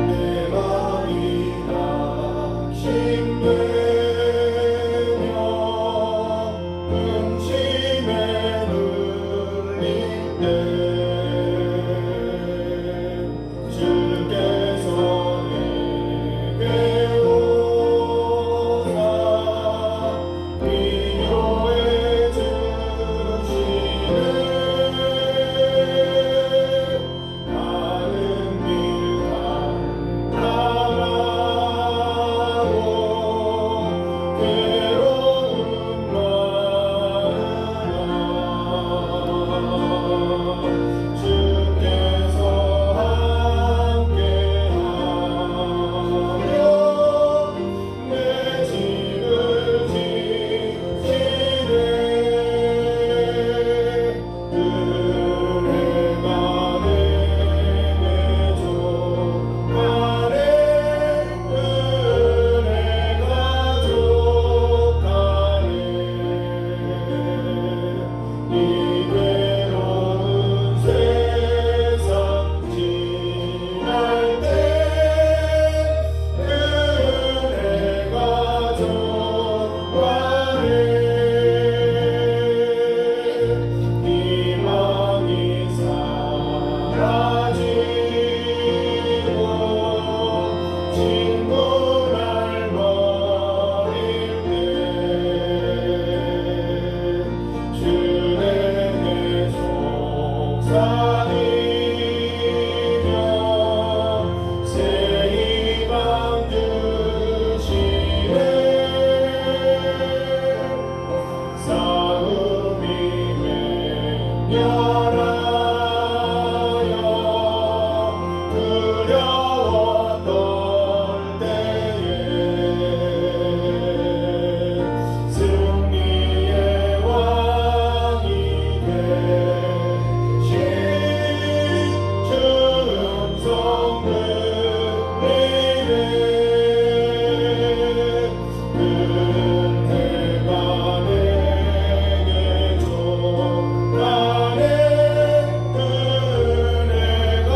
내 마음이 낙심되며 근심에 눌릴 때 주께서 내게 오사 위로해 주시네. 나는 길 감당하고 괴로운 마음아 주께서 함께하며 내 집을 지키네. 은혜가 내게 족하네. 은혜가 족하네. 이 괴로운 세상 지날 때 은혜가 족하네. 희망이 사라지고 친구 날 버릴 때 주 내게 속삭이며 새 희망 주시네. 싸움이 맹렬하여 두려웠던 때에 승리의 왕이 되신 주 음성 들리네. 은혜가 내게 족하네. 은혜가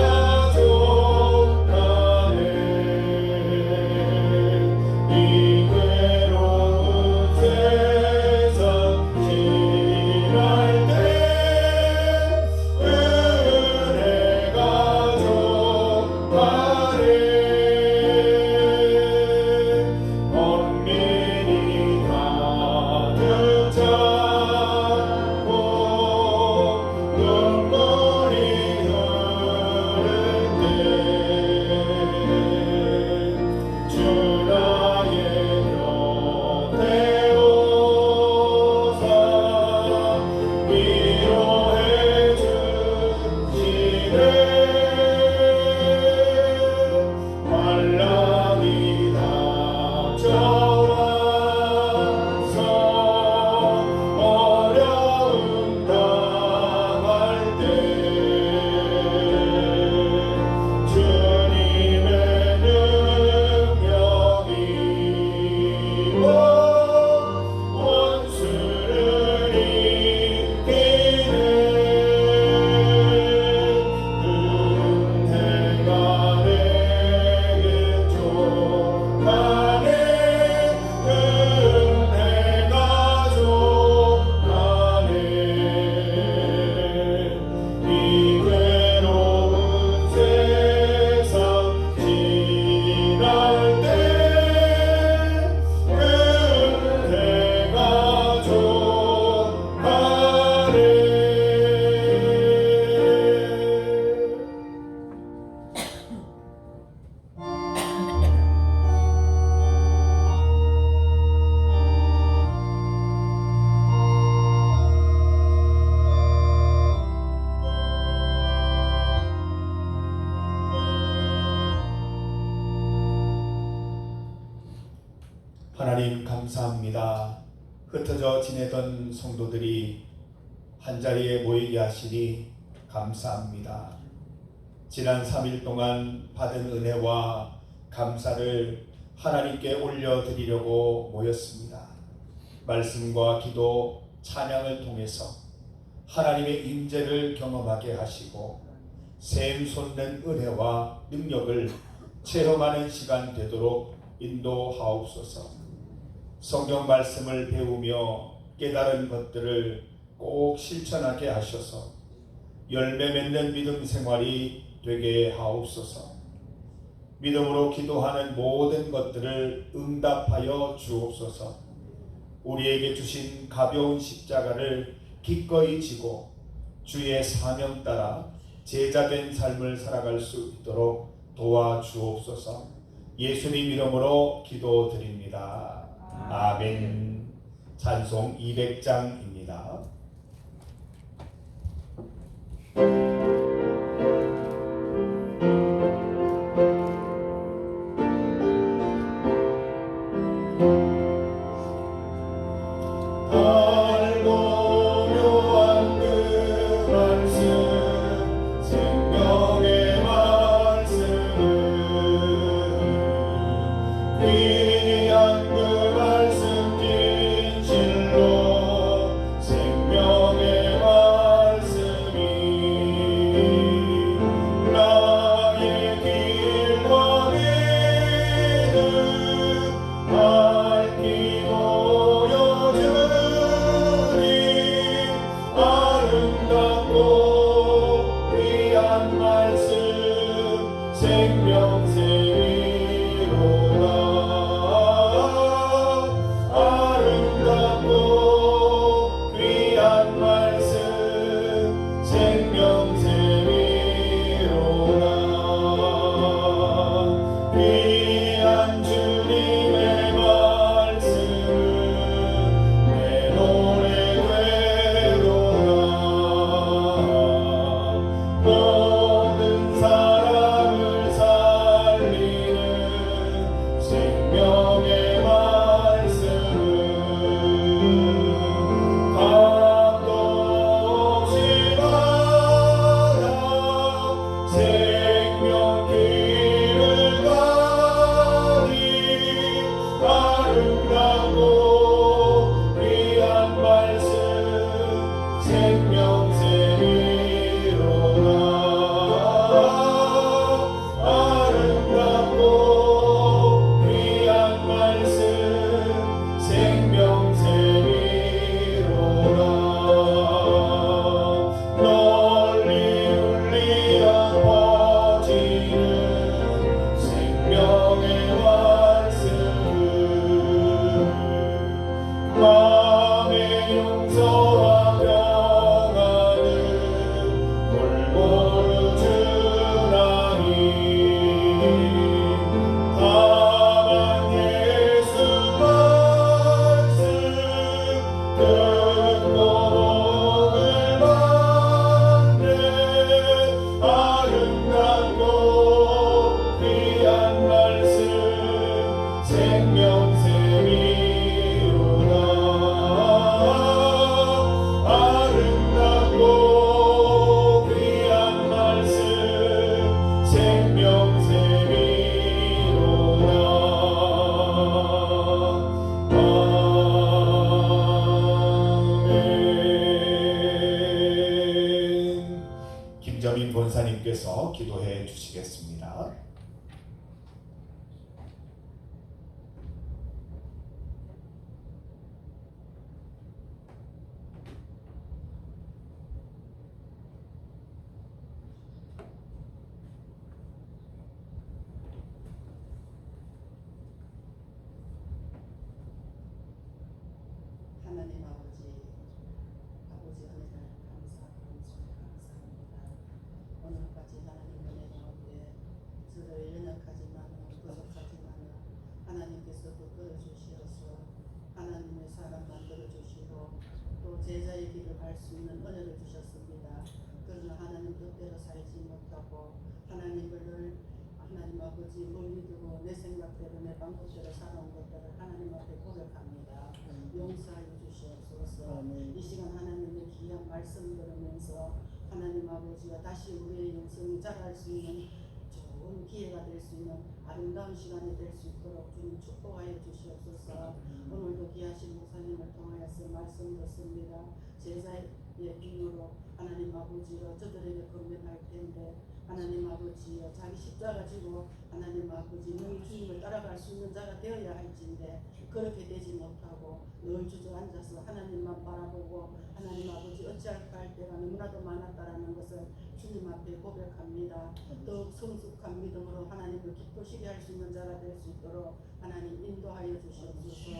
족하네. 이 괴로운 세상 지날 때 은혜가 족하네. 언민이 가득 차고 눈물이 흐를 때 주 나의 곁에 오사 위로해 주시네. 환란이 닥쳐와서 어려움 당할 때 주님의 능력이 원수를 이기네. 은혜가 내게 족하네. 은혜가 족하네. 이 괴로운 세상 지날 때 은혜가 족하네. 하나님 감사합니다. 흩어져 지내던 성도들이 한자리에 모이게 하시니 감사합니다. 지난 3일 동안 받은 은혜와 감사를 하나님께 올려드리려고 모였습니다. 말씀과 기도, 찬양을 통해서 하나님의 임재를 경험하게 하시고 샘솟는 은혜와 능력을 체험하는 시간 되도록 인도하옵소서. 성경 말씀을 배우며 깨달은 것들을 꼭 실천하게 하셔서 열매 맺는 믿음 생활이 되게 하옵소서. 믿음으로 기도하는 모든 것들을 응답하여 주옵소서. 우리에게 주신 가벼운 십자가를 기꺼이 지고 주의 사명 따라 제자된 삶을 살아갈 수 있도록 도와주옵소서. 예수님 이름으로 기도드립니다. 아멘. 찬송 200장입니다. 김정인 권사님께서 기도해 주시겠습니다. 하나님 아버지 은혜를 감사합니다. 오늘까지 하나님 은혜 가운데 저를 연약하지만은 부족하지만은 하나님께서 붙들어 주시어서 하나님의 사람 만들어 주시고 또 제자의 길을 갈 수 있는 은혜를 주셨습니다. 그러나 하나님 뜻대로 살지 못하고 하나님 아버지 못 믿고 내 생각대로 내 방법대로 살아온 것들을 하나님 앞에 고백합니다. 용서하여 주시옵소서. 이 시간 하나님의 귀한 말씀 들으면서 하나님 아버지와 다시 우리의 영성이 자랄 수 있는 좋은 기회가 될 수 있는 아름다운 시간이 될 수 있도록 주님 축복하여 주시옵소서. 오늘도 귀하신 목사님을 통하여서 말씀 듣습니다. 제자의 힘으로 하나님 아버지여 저들에게 건면할 텐데 하나님 아버지여 자기 십자가 지고 하나님 아버지 너희 주님을 따라갈 수 있는 자가 되어야 할진데 그렇게 되지 못하고 늘 주저앉아서 하나님만 바라보고 하나님 아버지 어찌할까 할 때가 너무나도 많았다라는 것을 주님 앞에 고백합니다. 더욱 성숙한 믿음으로 하나님을 기쁘시게 할 수 있는 자가 될 수 있도록 하나님 인도하여 주시옵소서.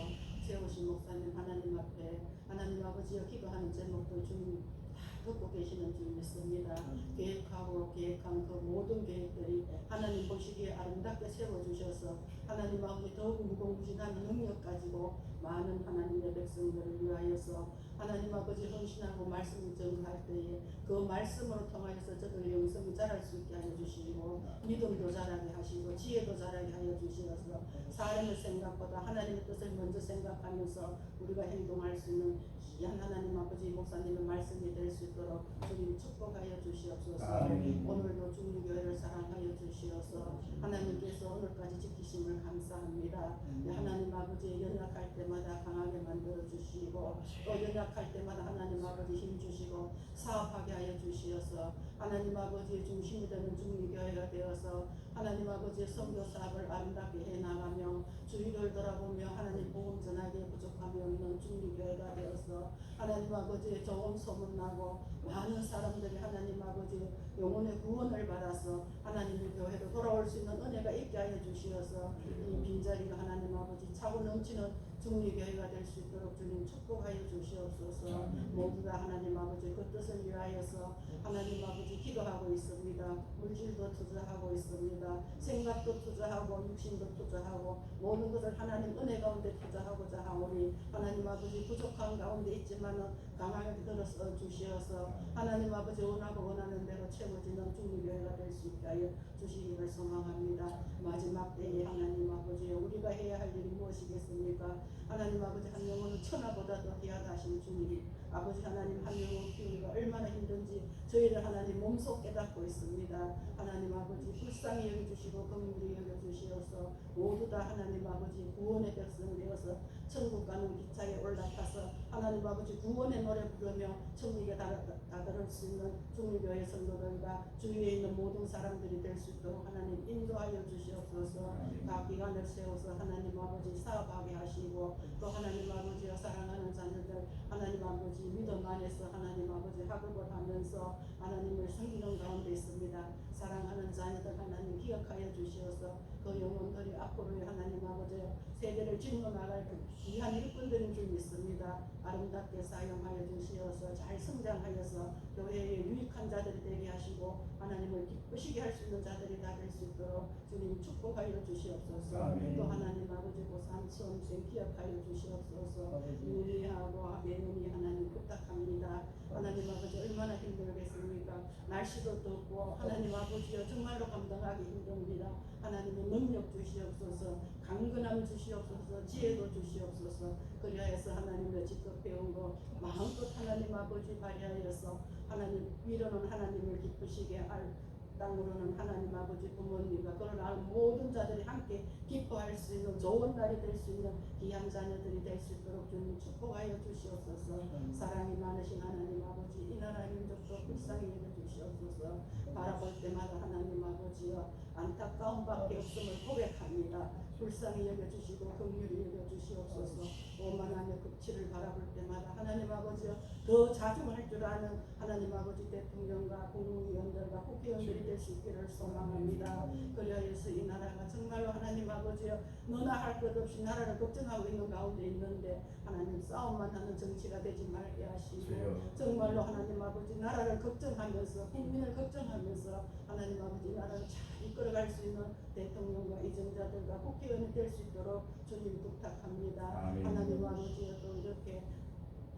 세우신 목사님 하나님 앞에 하나님 아버지여 기도하는 제목도 주님 다 듣고 계시는 줄 믿습니다. 계획하고 계획한 그 모든 계획들이 하나님 보시기에 아름답게 세워주셔서 하나님 아버지 더욱 무궁무진한 능력 가지고 많은 하나님의 백성들을 위하여서 하나님 아버지 헌신하고 말씀을 전할 때에 그 말씀으로 통하여서 저들의 영성이 자랄 수 있게 하여 주시고 믿음도 자라게 하시고 지혜도 자라게 하여 주시어서 사람의 생각보다 하나님의 뜻을 먼저 생각하면서 우리가 행동할 수 있는 귀한 하나님 아버지 목사님의 말씀이 될 수 있도록 주님 축복하여 주시옵소서. 아멘. 오늘도 주님교회를 사랑하여 주시어서 하나님께서 오늘까지 지키심을 감사합니다. 하나님 아버지 연약할 때마다 강하게 만들어 주시고 또 연약할 때마다 하나님 아버지 힘 주시고 사업하게 하여 주시어서 하나님 아버지의 중심이 되는 주님교회가 되어서 하나님 아버지의 선교 사업을 아름답게 해나가며 주위를 돌아보며 하나님 복음 전하기에 부족함이 없는 주님교회가 되어서 하나님 아버지의 좋은 소문나고 많은 사람들이 하나님 아버지 영혼의 구원을 받아서 하나님의 교회로 돌아올 수 있는 은혜가 있게 하여 주시어서 이 빈자리가 하나님 아버지 차고 넘치는 중리교회가 될 수 있도록 주님 축복하여 주시옵소서. 모두 다 하나님 아버지 그 뜻을 위하여서 하나님 아버지 기도하고 있습니다. 물질도 투자하고 있습니다. 생각도 투자하고 육신도 투자하고 모든 것을 하나님 은혜 가운데 투자하고자 하오니 하나님 아버지 부족한 가운데 있지만은 강하게 들어서 주시어서 하나님 아버지 원하고 원하는 대로 채워지는 중리교회가 될 수 있게 하여 주시기를 소망합니다. 마지막 때에 하나님 아버지 우리가 해야 할 일이 무엇이겠습니까? 하나님 아버지 한 영혼은 천하보다도 귀하다 하신 주님 아버지 하나님 한 영혼 키우기가 얼마나 힘든지 저희를 하나님 몸소 깨닫고 있습니다. 하나님 아버지 불쌍히 여겨주시고 긍휼히 여겨주시어서 모두 다 하나님 아버지 구원의 백성 되어서 천국 가는 기차에 올라타서 하나님 아버지 구원의 노래 부르며 천국에 다다를 수 있는 중리교회 성도들과 주위에 있는 모든 사람들이 될 수 있도록 하나님 인도하여 주시옵소서. 각 기관을 세워서 하나님 아버지 사업하게 하시고 또 하나님 아버지와 사랑하는 자녀들 하나님 아버지 믿음 안에서 하나님 아버지 학업을 하면서 하나님을 섬기는 가운데 있습니다. 사랑하는 자녀들 하나님 기억하여 주시어서 그 영혼들이 앞으로의 하나님 아버지 세계를 짊어나갈 그 귀한 일꾼들인 줄 믿습니다. 아름답게 사용하여 주시어서 잘 성장하여서 교회에 유익한 자들이 되게 하시고 하나님을 기쁘시게 할 수 있는 자들이 다 될 수 있도록 주님 축복하여 주시옵소서. 아멘. 또 하나님 아버지 고 삼손생 기억하여 주시옵소서. 윤리하고 매년이 하나님 부탁합니다. 하나님 아버지 얼마나 힘들겠습니까? 날씨도 덥고 하나님 아버지여 정말로 감당하기 힘듭니다. 하나님의 능력 주시옵소서. 강건함 주시옵소서. 지혜도 주시옵소서. 그리하여서 하나님의 직접 배운 거 마음껏 하나님 아버지 발휘하여서 하나님 위로는 하나님을 기쁘시게 할 땅으로는 하나님 아버지 부모님과 그러나 모든 자들이 함께 기뻐할 수 있는 좋은 날이 될 수 있는 귀한 자녀들이 될 수 있도록 주님 축복하여 주시옵소서. 사랑이 많으신 하나님 아버지 이 나라 민족도 불쌍히 여겨주시옵소서. 바라볼 때마다 하나님 아버지여 안타까운 밖에 없음을 고백합니다. 불쌍히 여겨주시고 긍휼히 여겨주시옵소서. 오만함의 극치를 바라볼 때마다 하나님 아버지여 더 자중할 줄 아는 하나님 아버지 대통령과 국무위원들과 국회의원들이 될 수 있기를 소망합니다. 그리하여서 이 나라가 정말로 하나님 아버지여 너나 할 것 없이 나라를 걱정하고 있는 가운데 있는데 하나님 싸움만 하는 정치가 되지 말게 하시고 정말로 하나님 아버지 나라를 걱정하면서 국민을 걱정하면서 하나님 아버지 나라를 잘 이끌어갈 수 있는 대통령과 이정자들과 국회의원이 될 수 있도록 주님 부탁합니다. 아멘. 하나님 아버지여 또 이렇게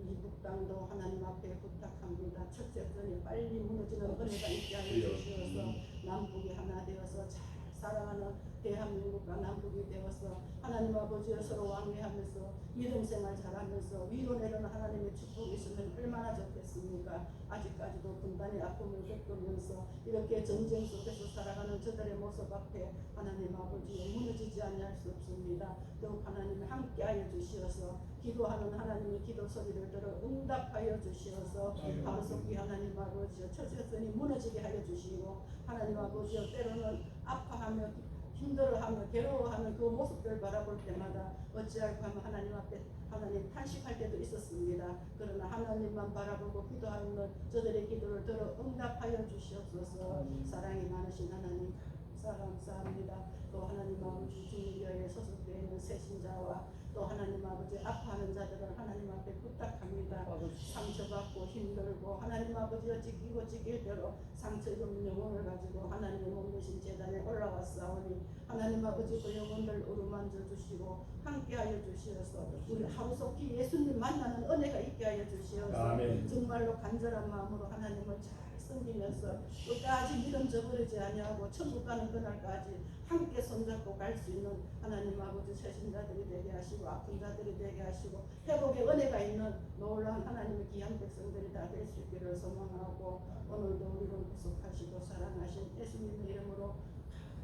이북 땅도 하나님 앞에 부탁합니다. 첫째 선이 빨리 무너지는 은혜가 있게 하여 주시어서 남북이 하나 되어서 잘 사랑하는 대한민국과 남북이 되어서 하나님 아버지여 서로 왕래하면서 믿음 생활 잘하면서 위로 내려는 하나님의 축복이 있으면 얼마나 좋겠습니까? 아직까지도 분단의 아픔을 겪으면서 이렇게 전쟁 속에서 살아가는 저들의 모습 앞에 하나님 아버지여 무너지지 아니할 수 없습니다. 더욱 하나님이 함께하여 주시어서 기도하는 하나님의 기도 소리를 들어 응답하여 주시어서 하루속히 하나님 아버지여 첫째 선이 무너지게 하여 주시고 하나님 아버지여 때로는 아파하며 힘들어하며 괴로워하는 그 모습들을 바라볼 때마다 어찌할까 하면 하나님 앞에 하나님 탄식할 때도 있었습니다. 그러나 하나님만 바라보고 기도하는 저들의 기도를 들어 응답하여 주시옵소서. 사랑이 많으신 하나님 감사합니다. 또 하나님 아버지 주님교회에 소속되어 있는 새신자와 또 하나님 아버지 아파하는 자들을 하나님 앞에 부탁합니다. 상처받고 힘들고 하나님 아버지가 찢길 대로 상처 입은 영혼을 가지고 하나님의 몸 되신 제단에 올라왔사오니 하나님 아버지 그 영혼들 어루만져 주시고 함께하여 주시어서 우리 하루속히 예수님 만나는 은혜가 있게 하여 주시어서 아멘. 정말로 간절한 마음으로 하나님을 잘 섬기면서 끝까지 믿음 저버리지 아니하고 천국 가는 그날까지 함께 손잡고 갈 수 있는 하나님 아버지 새신자들이 되게 하시고 아픈 자들이 되게 하시고 회복의 은혜가 있는 놀라운 하나님의 귀한 백성들이 다 될 수 있기를 소망하고 오늘도 우리를 구속하시고 사랑하신 예수님의 이름으로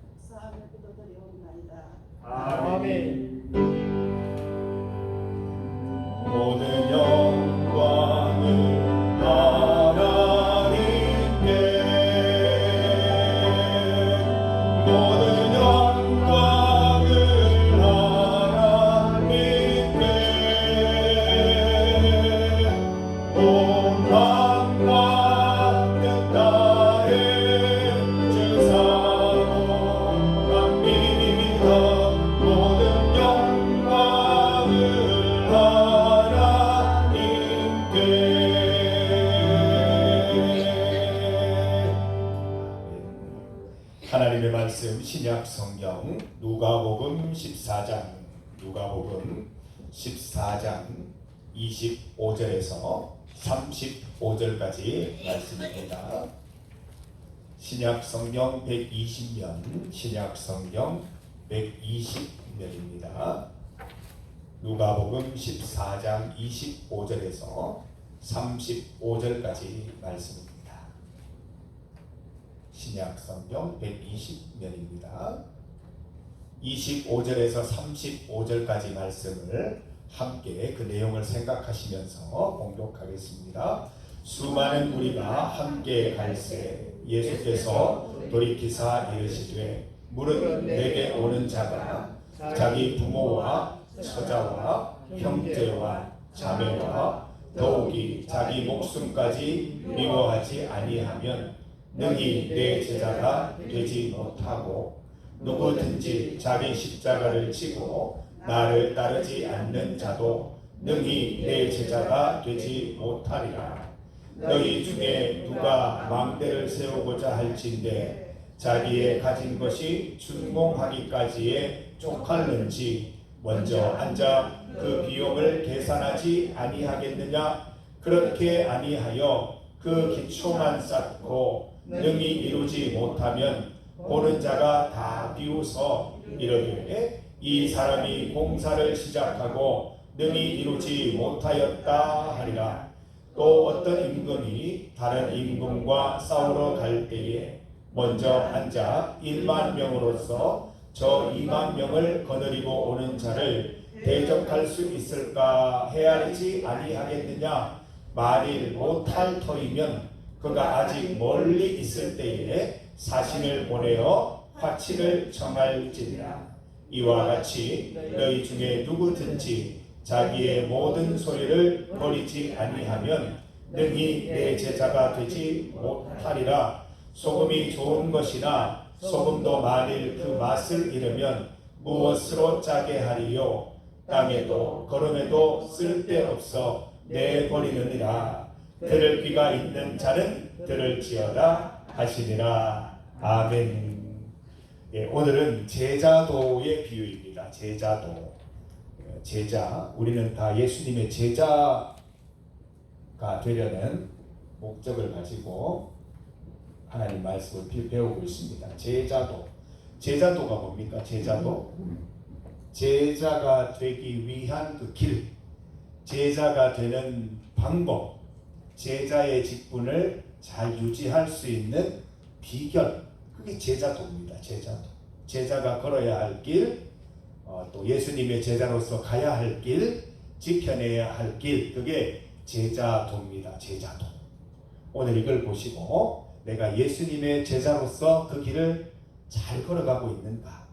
감사하며 기도드리옵나이다. 아멘. 모든 영광을 하나님께 모든 영광을 하나님께 온 땅과 끝 땅에 주 사랑합니다. 모든 영광을 하나님께. 하나님의 말씀 신약 성경 누가복음 14장 25절에서 35절까지 말씀입니다. 신약 성경 120면 신약 성경 120면입니다. 누가복음 14장 25절에서 35절까지 말씀입니다. 신약 성경 120면입니다. 25절에서 35절까지 말씀을 함께 그 내용을 생각하시면서 공독하겠습니다. 수많은 우리가 함께 갈새 예수께서 돌이키사 이르시되 무릇 내게 오는 자가 자기 부모와 처자와 형제와 자매와 더욱이 자기 목숨까지 미워하지 아니하면 능히 내 제자가 되지 못하고 누구든지 자기 십자가를 지고 나를 따르지 않는 자도 능히 내 제자가 되지 못하리라. 너희 중에 누가 망대를 세우고자 할진대 자기의 가진 것이 준공하기까지에 족할는지 먼저 앉아 그 비용을 계산하지 아니하겠느냐. 그렇게 아니하여 그 기초만 쌓고 능히 이루지 못하면 보는 자가 다 비웃어 이르되 이 사람이 공사를 시작하고 능히 이루지 못하였다 하리라. 또 어떤 임금이 다른 임금과 싸우러 갈 때에 먼저 앉아 1만 명으로서 저 2만 명을 거느리고 오는 자를 대적할 수 있을까 헤아리지 아니하겠느냐. 만일 못할 터이면 그가 아직 멀리 있을 때에 사신을 보내어 화치를 정할지니라. 이와 같이 너희 중에 누구든지 자기의 모든 소리를 버리지 아니하면 능히 내 제자가 되지 못하리라. 소금이 좋은 것이나 소금도 만일 그 맛을 잃으면 무엇으로 짜게 하리요. 땅에도 거름에도 쓸데없어 내버리느니라. 들을 귀가 있는 자는 들을지어다 하시니라. 아멘. 예, 오늘은 제자도의 비유입니다. 제자도. 제자. 우리는 다 예수님의 제자가 되려는 목적을 가지고 하나님 말씀을 배우고 있습니다. 제자도. 제자도가 뭡니까? 제자도. 제자가 되기 위한 그 길. 제자가 되는 방법. 제자의 직분을 잘 유지할 수 있는 비결, 그게 제자도입니다. 제자도. 제자가 걸어야 할 길, 또 예수님의 제자로서 가야 할 길, 지켜내야 할 길, 그게 제자도입니다. 제자도. 오늘 이걸 보시고 내가 예수님의 제자로서 그 길을 잘 걸어가고 있는가,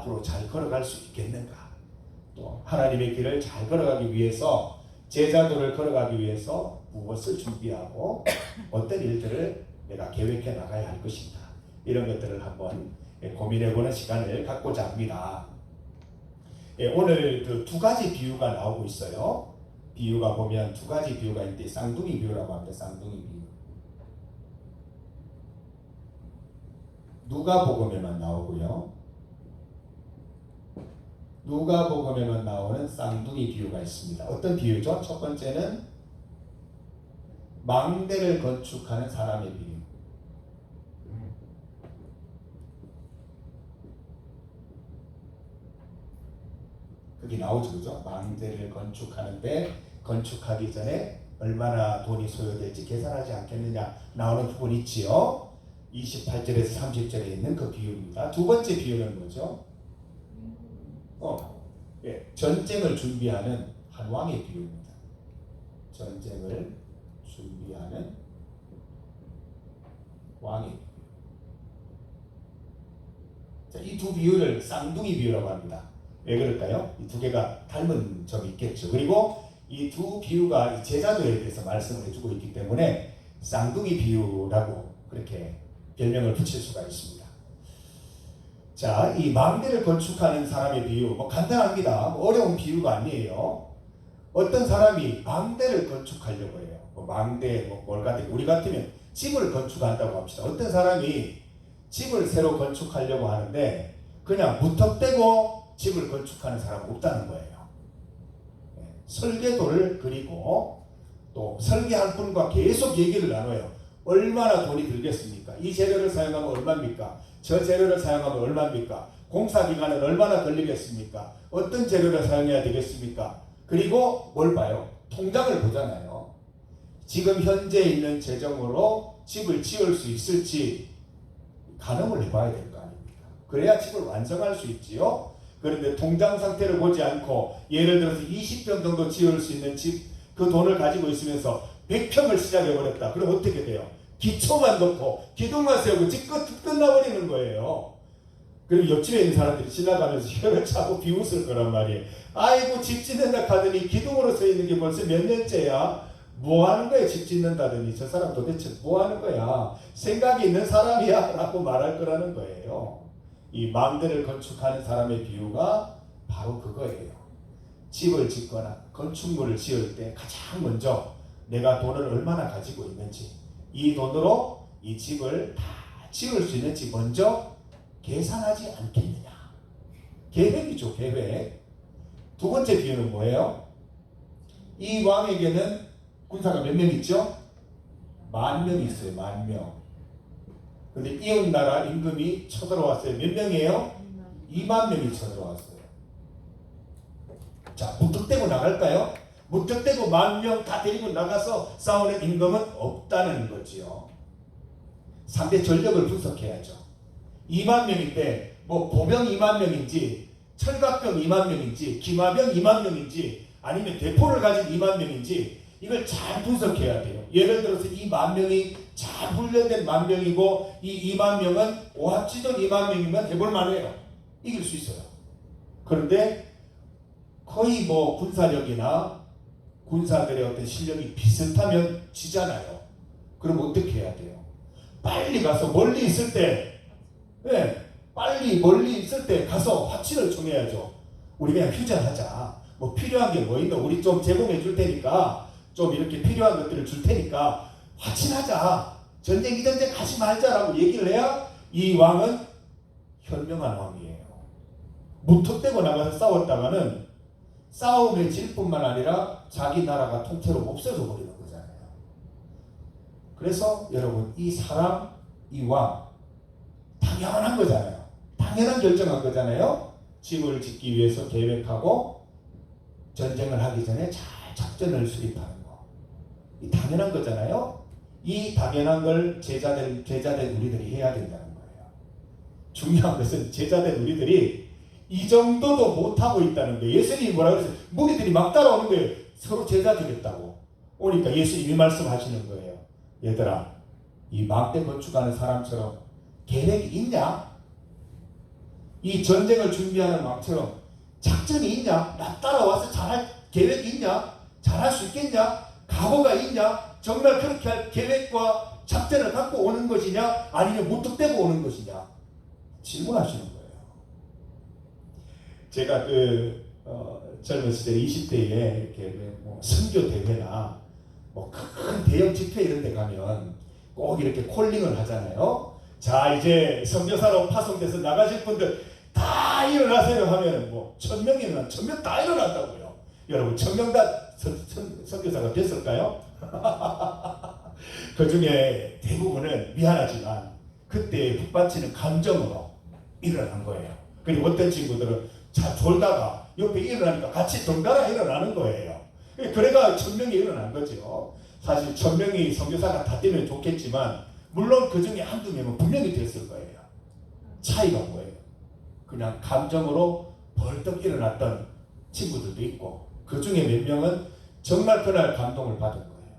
앞으로 잘 걸어갈 수 있겠는가? 또 하나님의 길을 잘 걸어가기 위해서 제자도를 걸어가기 위해서 무엇을 준비하고 어떤 일들을 내가 계획해 나가야 할 것인가? 이런 것들을 한번 고민해보는 시간을 갖고자 합니다. 오늘 그 두 가지 비유가 나오고 있어요. 비유가 보면 두 가지 비유가 있는데 쌍둥이 비유라고 합니다. 쌍둥이 비유. 누가복음에만 나오고요. 누가복음에만 나오는 쌍둥이 비유가 있습니다. 어떤 비유죠? 첫 번째는 망대를 건축하는 사람의 비유. 여기 나오죠, 그죠? 망대를 건축하는데 건축하기 전에 얼마나 돈이 소요될지 계산하지 않겠느냐 나오는 부분이 있지요. 28절에서 30절에 있는 그 비유입니다. 두 번째 비유는 뭐죠? 전쟁을 준비하는 한 왕의 비유입니다. 전쟁을 준비하는 왕의 비유. 자, 이 두 비유를 쌍둥이 비유라고 합니다. 왜 그럴까요? 이 두 개가 닮은 점이 있겠죠. 그리고 이 두 비유가 이 제자도에 대해서 말씀을 해주고 있기 때문에 쌍둥이 비유라고 그렇게 별명을 붙일 수가 있습니다. 자, 이 망대를 건축하는 사람의 비유, 간단합니다. 어려운 비유가 아니에요. 어떤 사람이 망대를 건축하려고 해요. 망대, 뭘 같은, 우리 같으면 집을 건축한다고 합시다. 어떤 사람이 집을 새로 건축하려고 하는데 그냥 무턱대고 집을 건축하는 사람은 없다는 거예요. 설계도를 그리고 또 설계한 분과 계속 얘기를 나눠요. 얼마나 돈이 들겠습니까? 이 재료를 사용하면 얼마입니까? 저 재료를 사용하면 얼마입니까? 공사 기간은 얼마나 걸리겠습니까? 어떤 재료를 사용해야 되겠습니까? 그리고 뭘 봐요? 통장을 보잖아요. 지금 현재 있는 재정으로 집을 지을 수 있을지 가늠을 해봐야 될 거 아닙니까? 그래야 집을 완성할 수 있지요. 그런데 통장 상태를 보지 않고 예를 들어서 20평 정도 지을 수 있는 집, 그 돈을 가지고 있으면서 100평을 시작해버렸다. 그럼 어떻게 돼요? 기초만 넣고 기둥만 세우고 집 끝나버리는 거예요. 그리고 옆집에 있는 사람들이 지나가면서 혀를 차고 비웃을 거란 말이에요. 아이고 집 짓는다 하더니 기둥으로 서 있는 게 벌써 몇 년째야? 뭐 하는 거야? 집 짓는다더니 저 사람 도대체 뭐 하는 거야? 생각이 있는 사람이야? 라고 말할 거라는 거예요. 이 망대를 건축하는 사람의 비유가 바로 그거예요. 집을 짓거나 건축물을 지을 때 가장 먼저 내가 돈을 얼마나 가지고 있는지, 이 돈으로 이 집을 다 지을 수 있는지 먼저 계산하지 않겠느냐. 계획이죠, 계획. 두 번째 비유는 뭐예요? 이 왕에게는 군사가 몇 명 있죠? 10,000명 있어요. 10,000명. 근데 이웃 나라 임금이 쳐들어왔어요. 몇 명이에요? 20,000명이 쳐들어왔어요. 자, 무턱대고 나갈까요? 무턱대고 10,000명 다 데리고 나가서 싸우는 임금은 없다는 거지요. 상대 전력을 분석해야죠. 20,000명인데 보병 20,000명인지 철갑병 20,000명인지 기마병 20,000명인지 아니면 대포를 가진 20,000명인지 이걸 잘 분석해야 돼요. 예를 들어서 이 10,000명이 잘 훈련된 10,000명이고 이 20,000명은 오합지졸 20,000명이면 해볼 만해요. 이길 수 있어요. 그런데 거의 군사력이나 군사들의 어떤 실력이 비슷하면 지잖아요. 그럼 어떻게 해야 돼요? 빨리 가서 멀리 있을 때, 빨리 멀리 있을 때 가서 화친을 청해야죠. 우리 그냥 휴전하자. 필요한 게 뭐 있나? 우리 좀 제공해 줄 테니까, 좀 이렇게 필요한 것들을 줄 테니까 화친하자. 전쟁 이전쟁 가지 말자라고 얘기를 해야 이 왕은 현명한 왕이에요. 무턱대고 나가서 싸웠다가는 싸움에 질 뿐만 아니라 자기 나라가 통째로 없어져 버리는 거잖아요. 그래서 여러분, 이 사람, 이 왕 당연한 거잖아요. 당연한 결정한 거잖아요. 집을 짓기 위해서 계획하고 전쟁을 하기 전에 잘 작전을 수립하는 거. 이 당연한 거잖아요. 이 당연한 걸 제자된 우리들이 해야 된다는 거예요. 중요한 것은 제자된 우리들이 이 정도도 못하고 있다는 거예요. 예수님이 뭐라고 그랬어요? 무리들이 막 따라오는 거예요. 서로 제자 되겠다고. 오니까 예수님이 말씀하시는 거예요. 얘들아, 이 망대 건축하는 사람처럼 계획이 있냐? 이 전쟁을 준비하는 마음처럼 작전이 있냐? 나 따라와서 잘할 계획이 있냐? 잘할 수 있겠냐? 각오가 있냐? 정말 그렇게 할 계획과 작전을 갖고 오는 것이냐? 아니면 무턱대고 오는 것이냐? 질문하시는 거예요. 제가 젊은 시절 20대에 이렇게 뭐 선교 대회나 뭐 큰 대형 집회 이런 데 가면 꼭 이렇게 콜링을 하잖아요. 자, 이제 선교사로 파송돼서 나가실 분들 다 일어나세요 하면 뭐 1000명이면 1000명 다 일어났다고요. 여러분 1000명 다 선교사가 됐을까요? 그 중에 대부분은 미안하지만 그때 북받치는 감정으로 일어난 거예요. 그리고 어떤 친구들은 자 졸다가 옆에 일어나니까 같이 덩달아 일어나는 거예요. 그래가 1000명이 일어난 거죠. 사실 1000명이 선교사가 다 되면 좋겠지만 물론 그 중에 한두 명은 분명히 됐을 거예요. 차이가 뭐예요? 그냥 감정으로 벌떡 일어났던 친구들도 있고 그 중에 몇 명은 정말 그날 감동을 받은 거예요.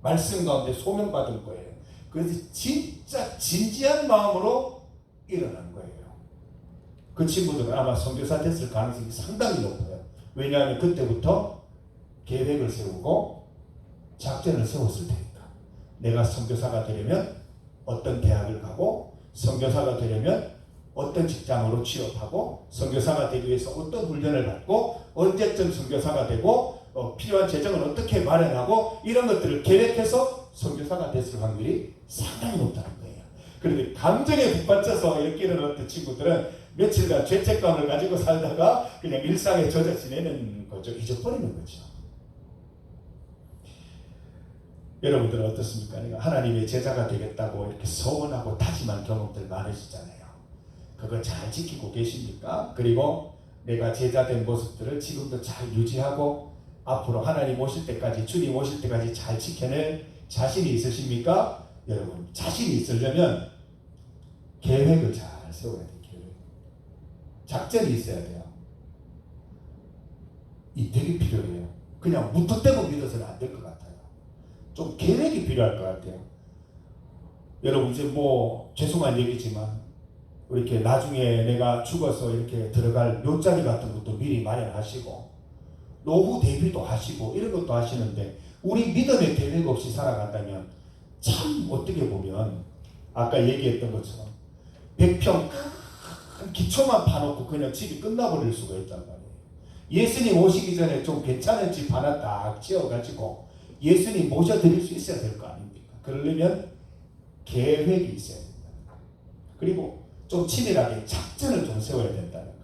말씀 가운데 소명받은 거예요. 그래서 진짜 진지한 마음으로 일어난 거예요. 그 친구들은 아마 선교사 됐을 가능성이 상당히 높아요. 왜냐하면 그때부터 계획을 세우고 작전을 세웠을 테니까. 내가 선교사가 되려면 어떤 대학을 가고 선교사가 되려면 어떤 직장으로 취업하고 선교사가 되기 위해서 어떤 훈련을 받고 언제쯤 선교사가 되고 필요한 재정을 어떻게 마련하고 이런 것들을 계획해서 선교사가 됐을 확률이 상당히 높다는 거예요. 그런데 감정에 북받쳐서 이렇게 일어났던 친구들은 며칠간 죄책감을 가지고 살다가 그냥 일상에 젖어 지내는 거죠. 잊어버리는 거죠. 여러분들은 어떻습니까? 내가 하나님의 제자가 되겠다고 이렇게 소원하고 다짐한 경험들 많으시잖아요. 그거 잘 지키고 계십니까? 그리고 내가 제자된 모습들을 지금도 잘 유지하고 앞으로 하나님 오실 때까지, 주님 오실 때까지 잘 지켜낼 자신이 있으십니까? 여러분, 자신이 있으려면 계획을 잘 세워야 돼요. 계획. 작전이 있어야 돼요. 이 되게 필요해요. 그냥 무턱대고 믿어서는 안 될 것 같아요. 좀 계획이 필요할 것 같아요. 여러분, 이제 뭐 죄송한 얘기지만 이렇게 나중에 내가 죽어서 이렇게 들어갈 묘자리 같은 것도 미리 마련하시고 노후 대비도 하시고 이런 것도 하시는데 우리 믿음의 계획 없이 살아간다면 참 어떻게 보면 아까 얘기했던 것처럼 100평 큰 기초만 파놓고 그냥 집이 끝나버릴 수가 있단 말이에요. 예수님 오시기 전에 좀 괜찮은 집 하나 딱 지어가지고 예수님 모셔드릴 수 있어야 될 거 아닙니까? 그러려면 계획이 있어야 된다. 그리고 좀 치밀하게 작전을 좀 세워야 된다는 거예요.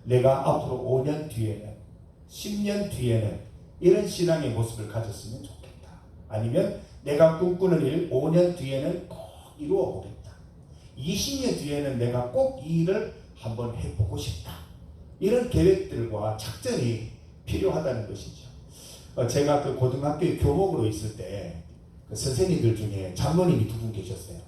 내가 앞으로 5년 뒤에는 10년 뒤에는 이런 신앙의 모습을 가졌으면 좋겠다. 아니면 내가 꿈꾸는 일 5년 뒤에는 꼭 이루어 보겠다. 20년 뒤에는 내가 꼭 이 일을 한번 해보고 싶다. 이런 계획들과 작전이 필요하다는 것이죠. 제가 그 고등학교에 교목으로 있을 때 그 선생님들 중에 장로님이 두 분 계셨어요.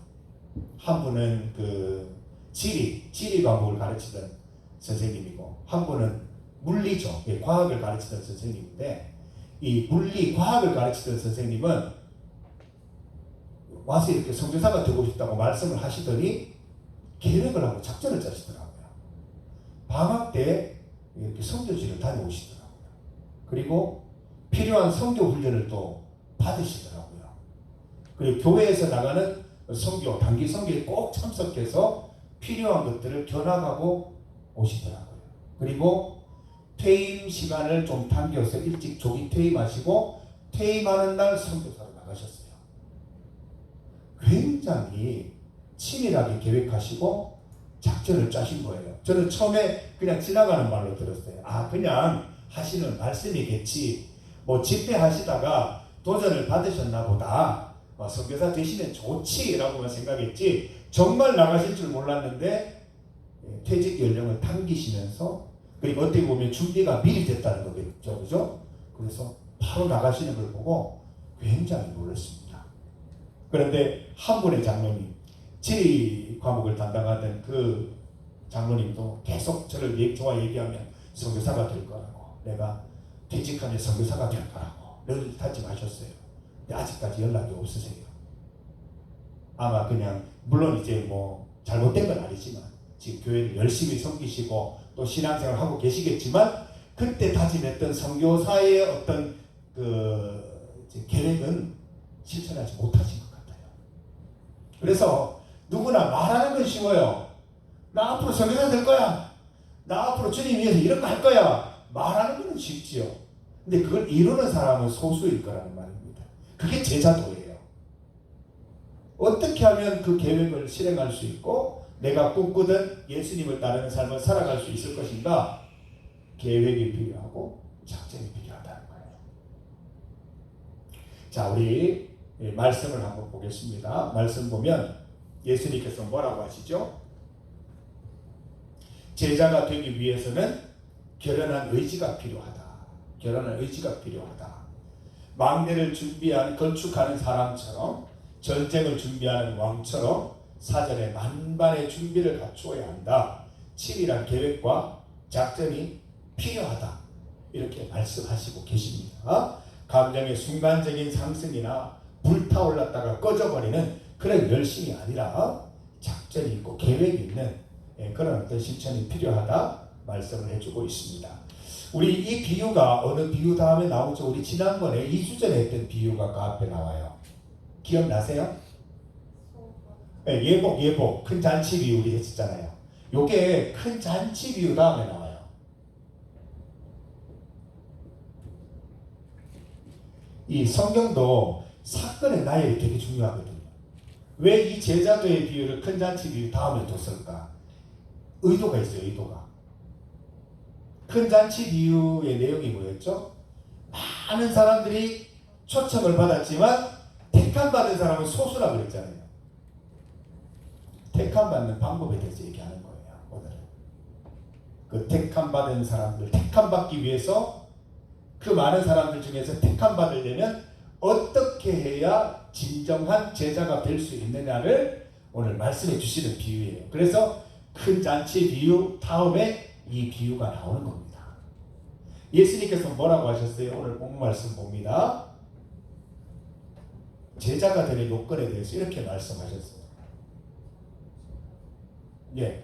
한 분은 그 지리 과목을 가르치던 선생님이고 한 분은 물리죠. 과학을 가르치던 선생님인데 이 물리 과학을 가르치던 선생님은 와서 이렇게 선교사가 되고 싶다고 말씀을 하시더니 계획을 하고 작전을 짜시더라고요. 방학 때 이렇게 선교지를 다녀오시더라고요. 그리고 필요한 선교 훈련을 또 받으시더라고요. 그리고 교회에서 나가는 선교, 단기 선교에 꼭 참석해서 필요한 것들을 견학하고 오시더라고요. 그리고 퇴임 시간을 좀 당겨서 일찍 조기 퇴임하시고 퇴임하는 날 선교사로 나가셨어요. 굉장히 치밀하게 계획하시고 작전을 짜신 거예요. 저는 처음에 그냥 지나가는 말로 들었어요. 아, 그냥 하시는 말씀이겠지. 뭐 집회하시다가 도전을 받으셨나 보다. 선교사 되시면 좋지라고만 생각했지 정말 나가실 줄 몰랐는데 퇴직 연령을 당기시면서 그리고 어떻게 보면 준비가 미리 됐다는 거겠죠. 그죠? 그래서 바로 나가시는 걸 보고 굉장히 놀랐습니다. 그런데 한 분의 장로님, 지리 과목을 담당하던 그 장로님도 계속 저를 좋아 얘기하면 선교사가 될 거라고, 내가 퇴직하면 선교사가 될 거라고 늘 다짐하셨어요. 근데 아직까지 연락이 없으세요. 아마 그냥 물론 이제 뭐 잘못된 건 아니지만 지금 교회를 열심히 섬기시고 또 신앙생활을 하고 계시겠지만 그때 다짐했던 선교사의 어떤 계획은 실천하지 못하신 것 같아요. 그래서 누구나 말하는 건 쉬워요. 나 앞으로 선교사 될 거야. 나 앞으로 주님 위해서 이런 거 할 거야. 말하는 건 쉽지요. 근데 그걸 이루는 사람은 소수일 거라는 말입니다. 그게 제자도예요. 어떻게 하면 그 계획을 실행할 수 있고 내가 꿈꾸던 예수님을 따르는 삶을 살아갈 수 있을 것인가? 계획이 필요하고 작전이 필요하다는 거예요. 자, 우리 말씀을 한번 보겠습니다. 말씀 보면 예수님께서 뭐라고 하시죠? 제자가 되기 위해서는 결연한 의지가 필요하다. 결연한 의지가 필요하다. 망대를 준비한 건축하는 사람처럼 전쟁을 준비하는 왕처럼 사전에 만반의 준비를 갖추어야 한다. 치밀한 계획과 작전이 필요하다. 이렇게 말씀하시고 계십니다. 감정의 순간적인 상승이나 불타올랐다가 꺼져버리는 그런 열심이 아니라 작전이 있고 계획이 있는 그런 어떤 실천이 필요하다 말씀을 해주고 있습니다. 우리 이 비유가 어느 비유 다음에 나오죠? 우리 지난번에 2주 전에 했던 비유가 그 앞에 나와요. 기억나세요? 네, 예복 큰 잔치 비유 우리 했었잖아요. 요게 큰 잔치 비유 다음에 나와요. 이 성경도 사건의 나열이 되게 중요하거든요. 왜 이 제자도의 비유를 큰 잔치 비유 다음에 뒀을까? 의도가 있어요. 의도가. 큰 잔치 비유의 내용이 뭐였죠? 많은 사람들이 초청을 받았지만 택함받은 사람은 소수라고 그랬잖아요. 택함받는 방법에 대해서 얘기하는 거예요. 오늘은 그 택함받은 사람들, 택함받기 위해서 그 많은 사람들 중에서 택함받으려면 어떻게 해야 진정한 제자가 될 수 있느냐를 오늘 말씀해 주시는 비유예요. 그래서 큰 잔치 비유 다음에 이 비유가 나오는 겁니다. 예수님께서 뭐라고 하셨어요? 오늘 본문 말씀 봅니다. 제자가 되는 요건에 대해서 이렇게 말씀하셨어요. 예,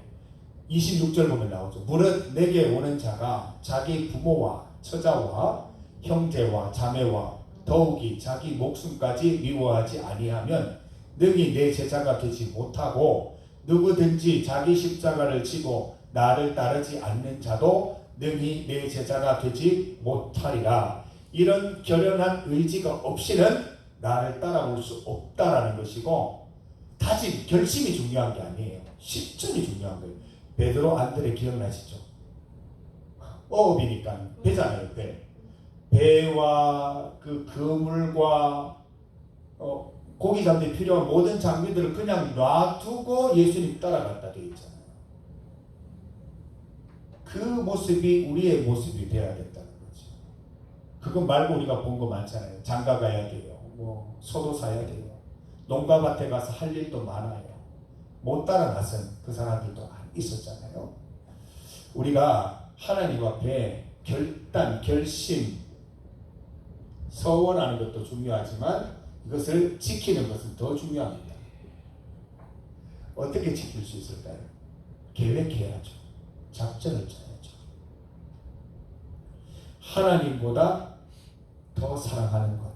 26절 보면 나오죠. 무릇 내게 오는 자가 자기 부모와 처자와 형제와 자매와 더욱이 자기 목숨까지 미워하지 아니하면 능히 내 제자가 되지 못하고 누구든지 자기 십자가를 지고 나를 따르지 않는 자도 능히 내 제자가 되지 못하리라. 이런 결연한 의지가 없이는 나를 따라올 수 없다라는 것이고 다짐, 결심이 중요한 게 아니에요. 실천이 중요한 거예요. 베드로 안드레 기억나시죠? 어업이니까 배잖아요. 배와 그 그물과 고기 잡는 데 필요한 모든 장비들을 그냥 놔두고 예수님 따라갔다 되어 있잖아요. 그 모습이 우리의 모습이 되어야겠다는 거죠. 그거 말고 우리가 본 거 많잖아요. 장가 가야 돼요. 소도 사야 돼요. 농가밭에 가서 할 일도 많아요. 못 따라 나선 그 사람들도 있었잖아요. 우리가 하나님 앞에 결단, 결심, 서원하는 것도 중요하지만 이것을 지키는 것은 더 중요합니다. 어떻게 지킬 수 있을까요? 계획해야죠. 작전을 짜야죠. 하나님보다 더 사랑하는 것.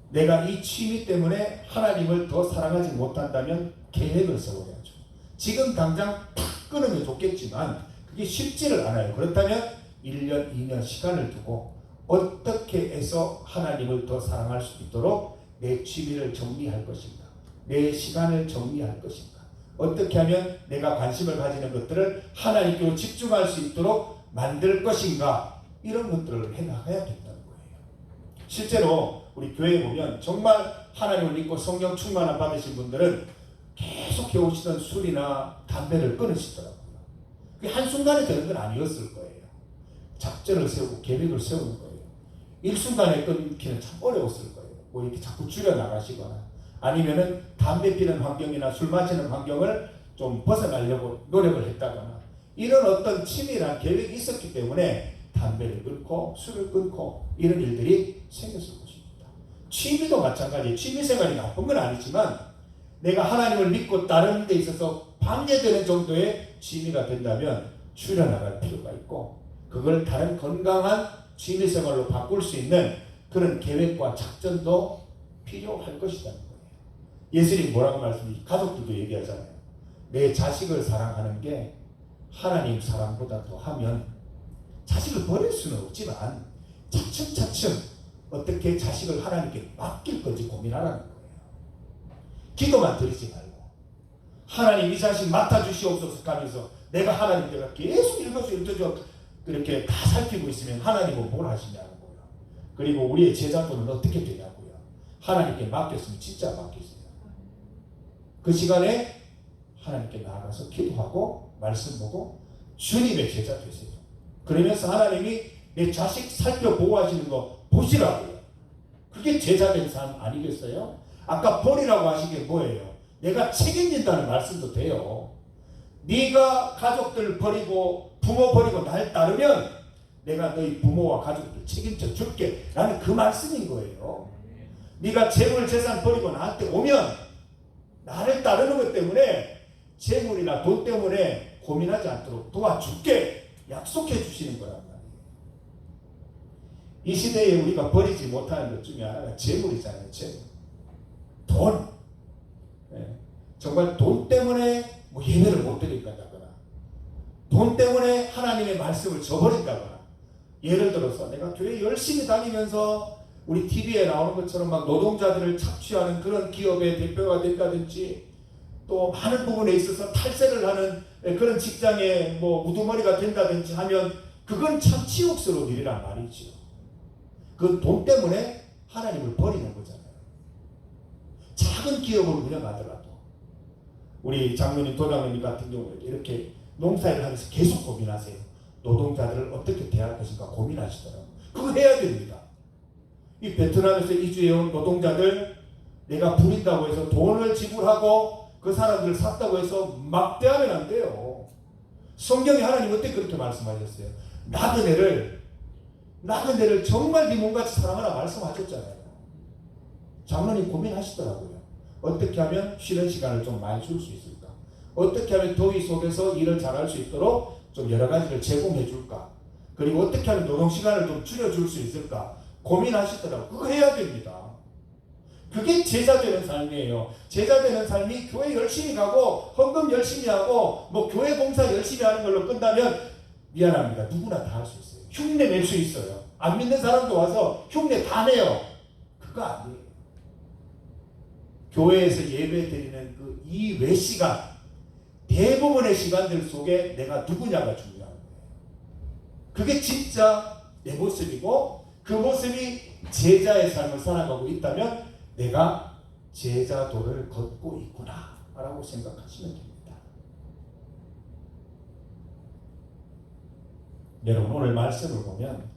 내가 이 취미 때문에 하나님을 더 사랑하지 못한다면 계획을 세워야죠. 지금 당장 탁 끊으면 좋겠지만 그게 쉽지를 않아요. 그렇다면 1년, 2년 시간을 두고 어떻게 해서 하나님을 더 사랑할 수 있도록 내 취미를 정리할 것인가? 내 시간을 정리할 것인가? 어떻게 하면 내가 관심을 가지는 것들을 하나님께로 집중할 수 있도록 만들 것인가? 이런 것들을 해나가야겠다는 거예요. 실제로 우리 교회에 보면 정말 하나님을 믿고 성령 충만함 받으신 분들은 계속 해오시던 술이나 담배를 끊으시더라고요. 그게 한순간에 되는 건 아니었을 거예요. 작전을 세우고 계획을 세우는 거예요. 일순간에 끊기는 참 어려웠을 거예요. 뭐 이렇게 자꾸 줄여나가시거나 아니면은 담배 피는 환경이나 술 마시는 환경을 좀 벗어나려고 노력을 했다거나 이런 어떤 치밀한 계획이 있었기 때문에 담배를 끊고 술을 끊고 이런 일들이 생겼을 것입니다. 취미도 마찬가지예요. 취미생활이 나쁜 건 아니지만 내가 하나님을 믿고 따르는 데 있어서 방해되는 정도의 취미가 된다면 줄여나갈 필요가 있고, 그걸 다른 건강한 취미생활로 바꿀 수 있는 그런 계획과 작전도 필요할 것이라는 거예요. 예수님 뭐라고 말씀하시죠? 가족들도 얘기하잖아요. 내 자식을 사랑하는 게 하나님 사랑보다 더 하면, 자식을 버릴 수는 없지만 차츰차츰 어떻게 자식을 하나님께 맡길 건지 고민하라는 거예요. 기도만 드리지 말고 하나님 이 자식 맡아주시옵소서 하면서 내가 하나님께가 계속 일거수일투족 그렇게 다 살피고 있으면 하나님은 뭘 하시냐는 거예요. 그리고 우리의 제자도는 어떻게 되냐고요. 하나님께 맡겼으면 진짜 맡기세요. 그 시간에 하나님께 나아가서 기도하고 말씀 보고 주님의 제자 되세요. 그러면서 하나님이 내 자식 살펴보호하시는 거 보시라고요. 그게 제자된 삶 아니겠어요? 아까 버리라고 하신 게 뭐예요? 내가 책임진다는 말씀도 돼요. 네가 가족들 버리고 부모 버리고 날 따르면 내가 너희 부모와 가족들 책임져 줄게 라는 그 말씀인 거예요. 네가 재물 재산 버리고 나한테 오면 나를 따르는 것 때문에 재물이나 돈 때문에 고민하지 않도록 도와줄게 약속해 주시는 거란 말이에요. 이 시대에 우리가 버리지 못하는 것 중에 하나가 재물이잖아요. 재물. 돈. 네. 정말 돈 때문에 뭐 예배를 못 드린다거나 돈 때문에 하나님의 말씀을 저버린다거나, 예를 들어서 내가 교회 열심히 다니면서 우리 TV에 나오는 것처럼 막 노동자들을 착취하는 그런 기업의 대표가 된다든지, 또 많은 부분에 있어서 탈세를 하는 그런 직장의 뭐 우두머리가 된다든지 하면 그건 참 치욕스러운 일이란 말이죠. 그 돈 때문에 하나님을 버리는 거잖아요. 작은 기업을 운영하더라도 우리 장로님, 도장로님 같은 경우에 이렇게 농사일을 하면서 계속 고민하세요. 노동자들을 어떻게 대할 것인가 고민하시더라고요. 그거 해야 됩니다. 이 베트남에서 이주해온 노동자들 내가 부린다고 해서 돈을 지불하고 그 사람들을 샀다고 해서 막대하면 안 돼요. 성경에 하나님 어떻게 그렇게 말씀하셨어요? 나그네를 정말 네 몸같이 사랑하라 말씀하셨잖아요. 장로님 고민하시더라고요. 어떻게 하면 쉬는 시간을 좀 많이 줄 수 있을까? 어떻게 하면 더위 속에서 일을 잘할 수 있도록 좀 여러 가지를 제공해 줄까? 그리고 어떻게 하면 노동 시간을 좀 줄여줄 수 있을까? 고민하시더라고요. 그거 해야 됩니다. 그게 제자 되는 삶이에요. 제자 되는 삶이 교회 열심히 가고 헌금 열심히 하고 뭐 교회 봉사 열심히 하는 걸로 끝나면 미안합니다. 누구나 다 할 수 있어요. 흉내 낼 수 있어요. 안 믿는 사람도 와서 흉내 다 내요. 그거 아니에요. 교회에서 예배 드리는 그 이외 시간, 대부분의 시간들 속에 내가 누구냐가 중요한 거예요. 그게 진짜 내 모습이고, 그 모습이 제자의 삶을 살아가고 있다면 내가 제자도를 걷고 있구나 라고 생각하시면 됩니다. 여러분, 오늘 말씀을 보면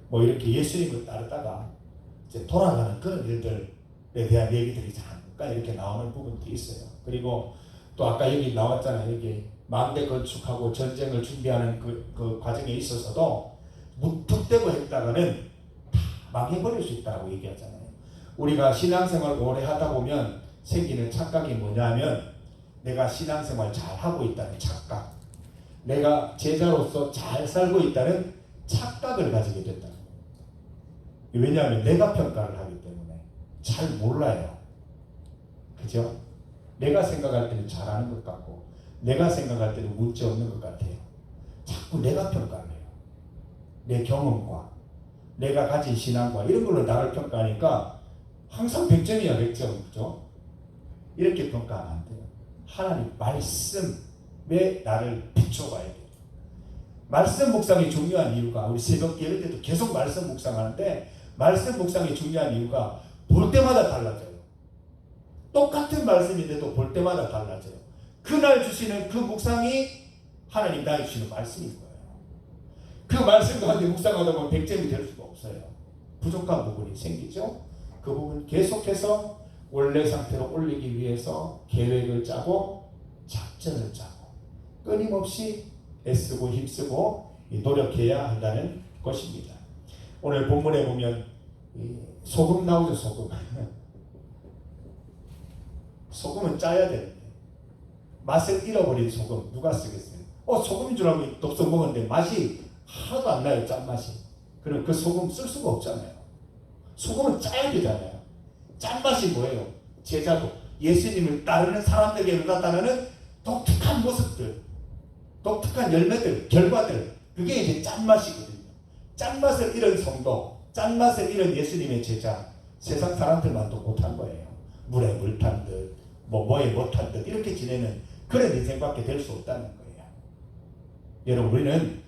뭐 이렇게 예수님을 따르다가 이제 돌아가는 그런 일들에 대한 얘기들이 잠깐 이렇게 나오는 부분도 있어요. 그리고 또 아까 여기 나왔잖아요. 여기 망대 건축하고 전쟁을 준비하는 그 과정에 있어서도 무턱대고 했다가는 다 망해버릴 수 있다고 얘기하잖아요. 우리가 신앙생활 오래 하다 보면 생기는 착각이 뭐냐면, 내가 신앙생활 잘 하고 있다는 착각, 내가 제자로서 잘 살고 있다는 착각을 가지게 된다. 왜냐하면 내가 평가를 하기 때문에 잘 몰라요. 그죠? 내가 생각할 때는 잘하는 것 같고 내가 생각할 때는 문제 없는 것 같아요. 자꾸 내가 평가를 해요. 내 경험과 내가 가진 신앙과 이런 걸로 나를 평가하니까 항상 100점이야 100점. 그죠? 이렇게 평가하면 안 돼요. 하나님 말씀에 나를 비춰봐야 돼요. 말씀 묵상이 중요한 이유가, 우리 새벽 예배 때도 계속 말씀 묵상하는데 말씀 묵상이 중요한 이유가 볼 때마다 달라져요. 똑같은 말씀인데도 볼 때마다 달라져요. 그날 주시는 그 묵상이 하나님 나에게 주시는 말씀인 거예요. 그 말씀 가운데 묵상하다 보면 100점이 될 수가 없어요. 부족한 부분이 생기죠. 그 부분 계속해서 원래 상태로 올리기 위해서 계획을 짜고 작전을 짜고 끊임없이 애쓰고 힘쓰고 노력해야 한다는 것입니다. 오늘 본문에 보면 소금 나오죠. 소금. 소금은 짜야 되는데 맛을 잃어버린 소금 누가 쓰겠어요? 소금인 줄 알고 독성 먹었는데 맛이 하나도 안 나요. 짠맛이. 그럼 그 소금 쓸 수가 없잖아요. 소금은 짜야 되잖아요. 짠맛이 뭐예요? 제자도 예수님을 따르는 사람들에게 나타나는 독특한 모습들, 독특한 열매들, 결과들, 그게 이제 짠맛이거든요. 짠맛을 잃은 성도, 짠맛을 잃은 예수님의 제자, 세상 사람들만도 못한 거예요. 물에 물 탄 듯, 뭐에 못한 듯 이렇게 지내는 그런 인생밖에 될 수 없다는 거예요. 여러분, 우리는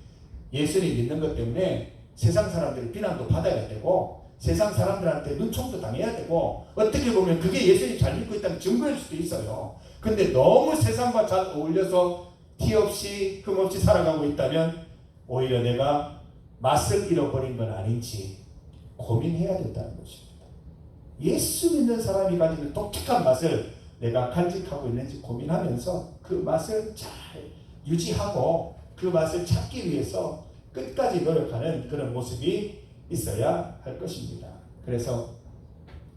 예수님 믿는 것 때문에 세상 사람들의 비난도 받아야 되고 세상 사람들한테 눈총도 당해야 되고 어떻게 보면 그게 예수님 잘 믿고 있다는 증거일 수도 있어요. 근데 너무 세상과 잘 어울려서 티 없이 흠 없이 살아가고 있다면 오히려 내가 맛을 잃어버린 건 아닌지 고민해야 된다는 것입니다. 예수 믿는 사람이 가지는 독특한 맛을 내가 간직하고 있는지 고민하면서 그 맛을 잘 유지하고 그 맛을 찾기 위해서 끝까지 노력하는 그런 모습이 있어야 할 것입니다. 그래서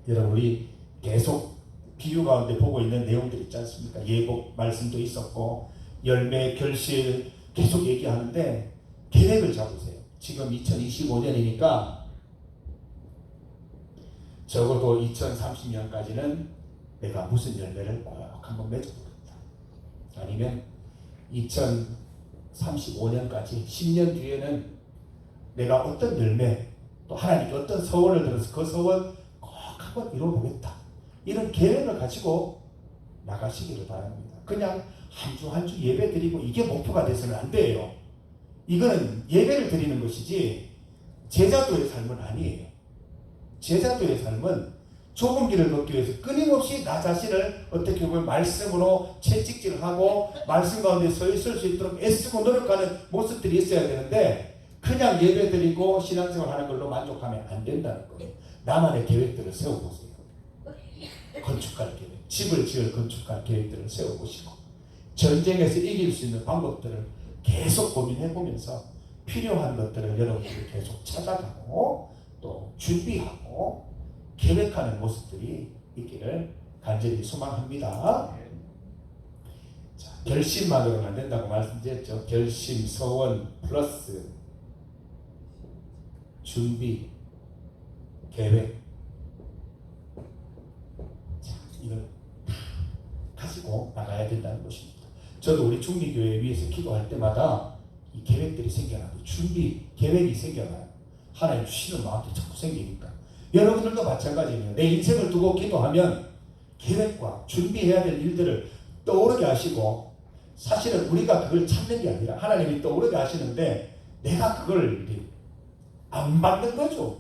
여러분, 우리 계속 비유 가운데 보고 있는 내용들 있지 않습니까? 예복 말씀도 있었고 열매, 결실 계속 얘기하는데 계획을 잡으세요. 지금 2025년이니까 적어도 2030년까지는 내가 무슨 열매를 꼭 한번 맺어보겠다. 아니면 2035년까지 10년 뒤에는 내가 어떤 열매, 또 하나님께 어떤 서원을 들어서 그 서원 꼭 한번 이뤄보겠다. 이런 계획을 가지고 나가시기를 바랍니다. 그냥 한 주 한 주 예배 드리고 이게 목표가 돼서는 안 돼요. 이거는 예배를 드리는 것이지 제자도의 삶은 아니에요. 제자도의 삶은 좁은 길을 걷기 위해서 끊임없이 나 자신을 어떻게 보면 말씀으로 채찍질하고 말씀 가운데 서 있을 수 있도록 애쓰고 노력하는 모습들이 있어야 되는데 그냥 예배드리고 신앙생활 하는 걸로 만족하면 안 된다는 거예요. 나만의 계획들을 세워보세요. 건축할 계획, 집을 지을 건축할 계획들을 세워보시고 전쟁에서 이길 수 있는 방법들을 계속 고민해보면서 필요한 것들을 여러분들이 계속 찾아가고 또 준비하고 계획하는 모습들이 있기를 간절히 소망합니다. 자, 결심만으로는 안 된다고 말씀드렸죠. 결심, 서원 플러스 준비, 계획. 자, 이걸 가지고 나가야 된다는 것입니다. 저도 우리 중리교회 위에서 기도할 때마다 이 계획들이 생겨나고 준비, 계획이 생겨나요. 하나님 주시는 마음도 자꾸 생기니까. 여러분들도 마찬가지예요. 내 인생을 두고 기도하면 계획과 준비해야 될 일들을 떠오르게 하시고 사실은 우리가 그걸 찾는 게 아니라 하나님이 떠오르게 하시는데 내가 그걸 안 받는 거죠.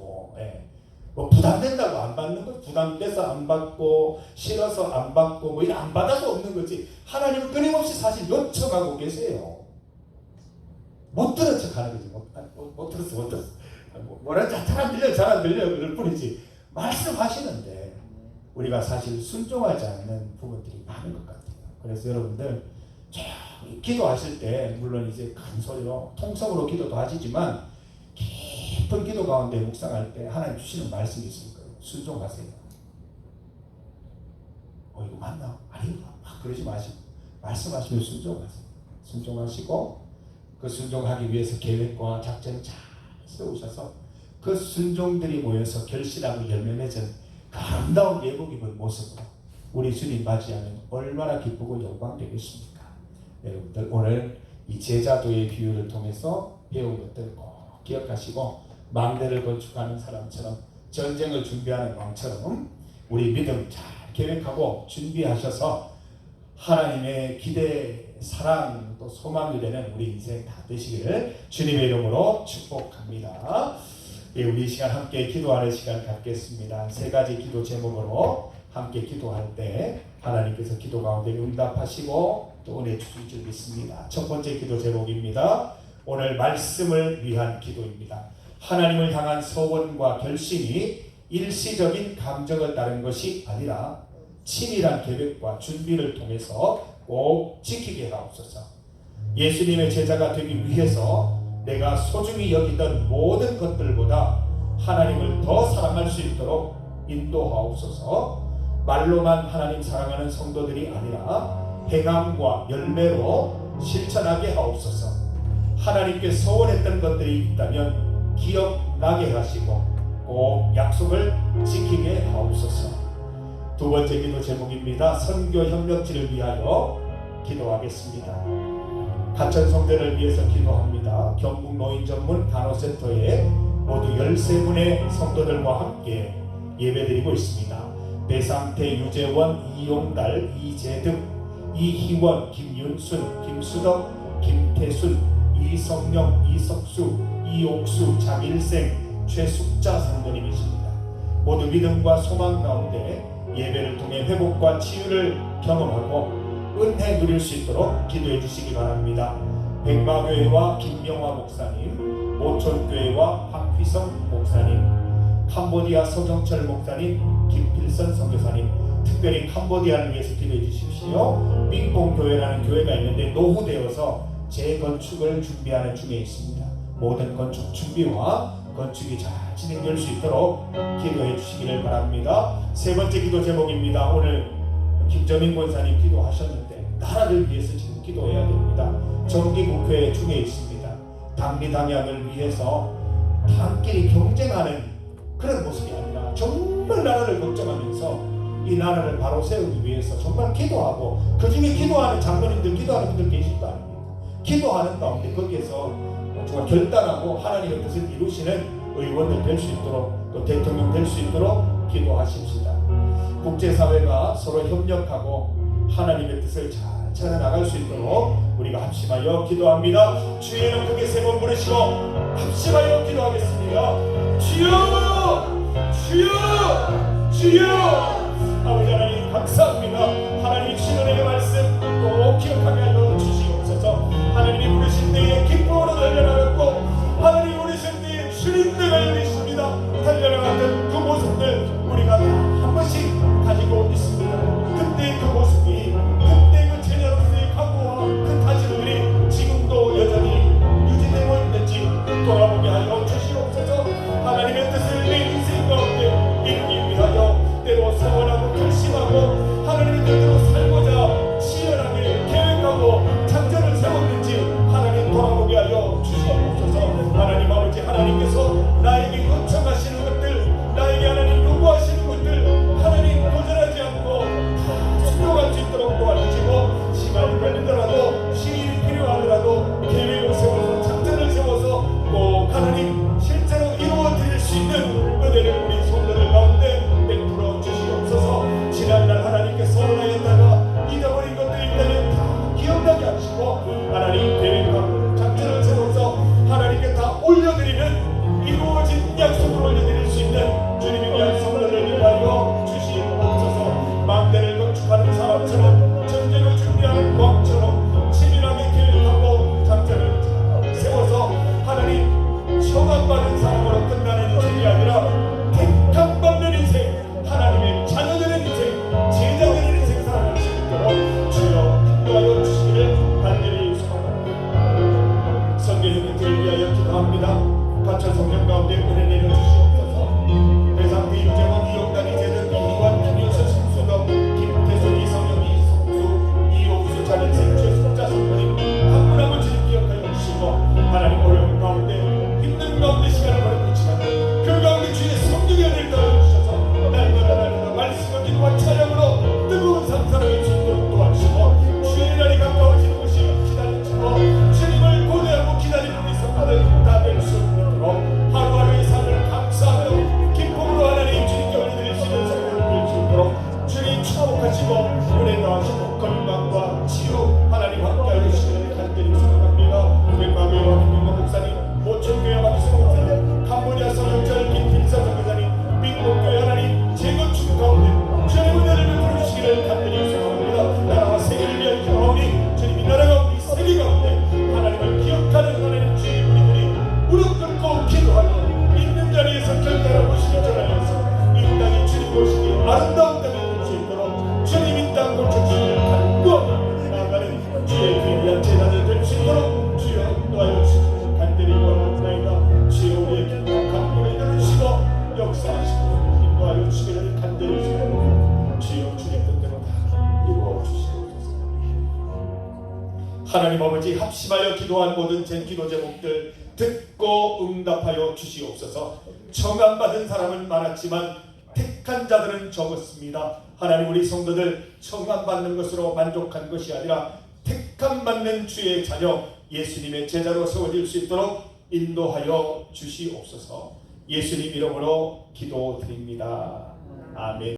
뭐 부담된다고 안 받는 거, 부담돼서 안 받고 싫어서 안 받고 뭐 이런 안 받아서 없는 거지. 하나님은 끊임없이 사실 요청하고 계세요. 못 들은 척하는 거지. 못 들었어. 뭐라는지 잘 안 들려 그럴 뿐이지. 말씀하시는데 우리가 사실 순종하지 않는 부분들이 많은 것 같아요. 그래서 여러분들 기도하실 때 물론 이제 큰 소리로 통성으로 기도도 하시지만 깊은 기도 가운데 묵상할 때 하나님 주시는 말씀이 있을 거예요. 순종하세요. 이거 맞나? 아닌가? 막 그러지 마시고 말씀하시면 순종하세요. 순종하시고 그 순종하기 위해서 계획과 작전을 잘 세우셔서 그 순종들이 모여서 결실하고 열매 맺은 그 아름다운 예복 입은 모습으로 우리 주님 맞이하면 얼마나 기쁘고 영광되겠습니까? 여러분들 오늘 이 제자도의 비유를 통해서 배운 것들 꼭 기억하시고 망대를 건축하는 사람처럼 전쟁을 준비하는 왕처럼 우리 믿음 잘 계획하고 준비하셔서 하나님의 기대, 사랑, 또 소망이 되는 우리 인생 다 되시기를 주님의 이름으로 축복합니다. 우리 시간 함께 기도하는 시간 갖겠습니다. 세 가지 기도 제목으로 함께 기도할 때 하나님께서 기도 가운데 응답하시고 또 은혜 주실 줄 믿습니다. 첫 번째 기도 제목입니다. 오늘 말씀을 위한 기도입니다. 하나님을 향한 소원과 결심이 일시적인 감정을 따른 것이 아니라 치밀한 계획과 준비를 통해서 꼭 지키게 하옵소서. 예수님의 제자가 되기 위해서 내가 소중히 여기던 모든 것들보다 하나님을 더 사랑할 수 있도록 인도하옵소서. 말로만 하나님 사랑하는 성도들이 아니라 행함과 열매로 실천하게 하옵소서. 하나님께 소원했던 것들이 있다면 기억나게 하시고 꼭 약속을 지키게 하옵소서. 두 번째 기도 제목입니다. 선교 협력지를 위하여 기도하겠습니다. 가천 성대를 위해서 기도합니다. 경북 노인 전문 간호센터에 모두 13분의 성도들과 함께 예배드리고 있습니다. 배상태, 유재원, 이용달, 이재득, 이희원, 김윤순, 김수덕, 김태순, 이성령, 이석수, 이옥수, 장일생, 최숙자 성도님이십니다. 모두 믿음과 소망 가운데 예배를 통해 회복과 치유를 경험하고 은혜 누릴 수 있도록 기도해 주시기 바랍니다. 백마교회와 김명화 목사님, 모촌교회와 박휘성 목사님, 캄보디아 서정철 목사님, 김필선 선교사님, 특별히 캄보디아를 위해서 기도해 주십시오. 빙봉교회라는 교회가 있는데 노후되어서 재건축을 준비하는 중에 있습니다. 모든 건축 준비와 건축이 잘 진행될 수 있도록 기도해 주시기를 바랍니다. 세 번째 기도 제목입니다. 오늘 김정인 권사님 기도하셨는데 나라를 위해서 지금 기도해야 됩니다. 정기국회 중에 있습니다. 당리당약을 위해서 당끼리 경쟁하는 그런 모습이 아니라 정말 나라를 걱정하면서 이 나라를 바로 세우기 위해서 정말 기도하고, 그 중에 기도하는 장로님들, 기도하는 분들 계실 거 아닙니까? 기도하는 가운데 거기에서 정말 결단하고 하나님의 뜻을 이루시는 의원들 될 수 있도록, 또 대통령 될 수 있도록 기도하십시다. 국제사회가 서로 협력하고 하나님의 뜻을 잘 찾아나갈 수 있도록 우리가 합심하여 기도합니다. 주의 이름 크게 세 번 부르시고 합심하여 기도하겠습니다. 주여! 주여! 주여! 아버지 하나님 감사합니다. 하나님이 주신 은혜의 말씀 꼭 기억하게 하여 주시옵소서. 하나님이 부르신 때에 기쁨으로 달려나갔고, 하나님이 부르신 때에 주님들을 열리십니다. 달려나갔던 그 모습들 우리가 한 번씩 가지고 있습니다. 그때 그 모습이, 그때 그 제자로서의 각오와 그 다짐들이 지금도 여전히 유지되고 있는지 돌아보게 하여 주시옵소서. 하나님의 뜻을 내 인생 가운데 이루기 위하여 때로 서원하고 결심하고 하나님의 뜻대로 살고자 치열하게 계획하고 작전을 세웠는지 하나님 돌아보게 하여 주시옵소서. 하나님 아버지, 하나님께서 나에게 요청하시는 것들, 나에게 하나님 요구하시는 것들 하나님 도전하지 않고 다 순종할 수 있도록 도와주시고, 시간이 걸리더라도 시일이 필요하더라도 계획을 세워서 작전을 세워서 꼭 하나님 실제로 이루어 드릴 수 있는 은혜를 우리 성도들 가운데 베풀어 주시옵소서. 지난날 하나님께 서운하였다가 잊어버린 것들이 있다면 다 기억나게 하시고, 하나님 계획하고 작전을 세워서 하나님께 다 올려드리는 이루어진 약속을 올려드릴 수 있는 주님의 귀한 성도를 위하여 주시옵소서. 망대를 건축하는 사람처럼, 전쟁을 준비하는 왕처럼 치밀하게 계획하고 작전을 세워서 하나님 청함받은 사람으로 끝나는 인생이 아니라 택함받는 인생, 하나님의 자녀되는 인생, 제자되는 인생 살아갈 수 있도록 주여 인도하여 주시기를 간절히 소망합니다. 선교협력지를 위하여 기도합니다. 가천 성령 가운데 은혜 내려 주시옵소서. 배상태, 유재원, 이용단, 이재득, 이희원, 김윤수, 심수덕, 김태순, 이성영, 이석수, 이옥수, 장인생, 최숙자 성도님 한 분 한 분 주님 기억하여 주시고, 하나님 어려운 가운데 힘든 가운데 시간을 보내고 있지만 그 가운데 주의 성령의 은혜를 더해주셔서 날마다 말씀과 기도와 찬양으로 뜨거운 상사를 수 있도록 도와주시고, 주의 날이 가까워지는 것이 기다려주고 주님을 고대하고 기다리는 우리 성도들 다 될 수 있도록 하루하루의 삶을 감사하며 기쁨으로 하나님 주님께 올려드릴 수 있는 삶을 될 수 있도록 주님 축복하시고 은혜 더하시고 건강과 치유 하나님 함께하여 주시기를 간절히 소망합니다. 백마교회와 김명화 하나님 아버지, 합심하여 기도한 모든 기도 제목들 듣고 응답하여 주시옵소서. 청함받은 사람은 많았지만 택한 자들은 적었습니다. 하나님, 우리 성도들 청함받는 것으로 만족한 것이 아니라 택함 받는 주의 자녀, 예수님의 제자로 세워질 수 있도록 인도하여 주시옵소서. 예수님 이름으로 기도드립니다. 아멘.